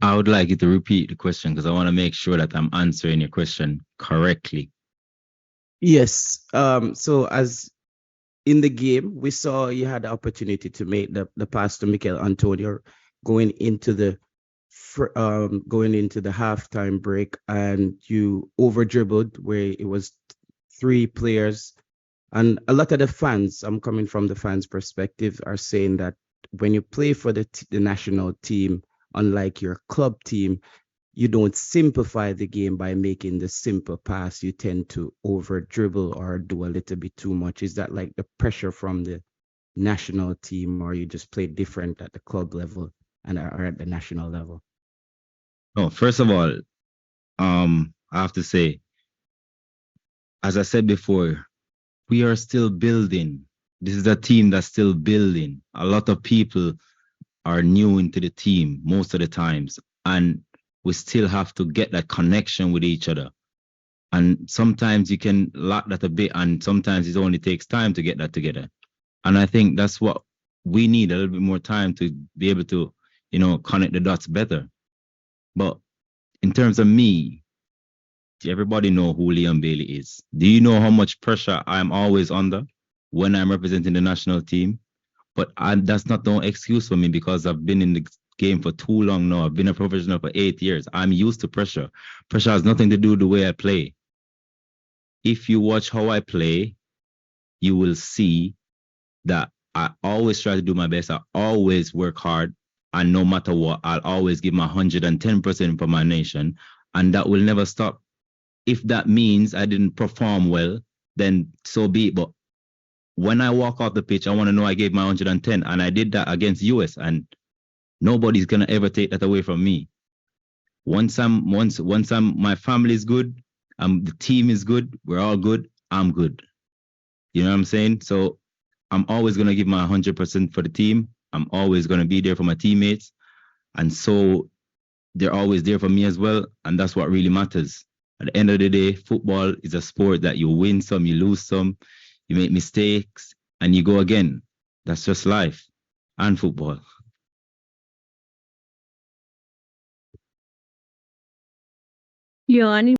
I would like you to repeat the question because I want to make sure that I'm answering your question correctly. Yes. So as in the game, we saw you had the opportunity to make the pass to Mikel Antonio going into the going into the halftime break, and you over dribbled where it was three players. And a lot of the fans, I'm coming from the fans' perspective, are saying that when you play for the national team, unlike your club team, you don't simplify the game by making the simple pass. You tend to over dribble or do a little bit too much. Is that like the pressure from the national team, or you just play different at the club level and or at the national level? Oh, first of all, I have to say, as I said before, we are still building. This is a team that's still building. A lot of people are new into the team most of the times, and we still have to get that connection with each other. And sometimes you can lack that a bit, and sometimes it only takes time to get that together. And I think that's what we need, a little bit more time to be able to, connect the dots better. But in terms of me, everybody know who Liam Bailey is. Do you know how much pressure I'm always under when I'm representing the national team? But that's not no excuse for me because I've been in the game for too long now. I've been a professional for 8 years. I'm used to pressure. Pressure has nothing to do with the way I play. If you watch how I play, you will see that I always try to do my best. I always work hard. And no matter what, I'll always give my 110% for my nation. And that will never stop. If that means I didn't perform well, then so be it. But when I walk off the pitch, I want to know I gave my 110. And I did that against US. And nobody's gonna ever take that away from me. Once my family is good, the team is good, we're all good, I'm good. You know what I'm saying? So I'm always gonna give my 100% for the team. I'm always gonna be there for my teammates, and so they're always there for me as well. And that's what really matters. At the end of the day, football is a sport that you win some, you lose some, you make mistakes, and you go again. That's just life and football. Yani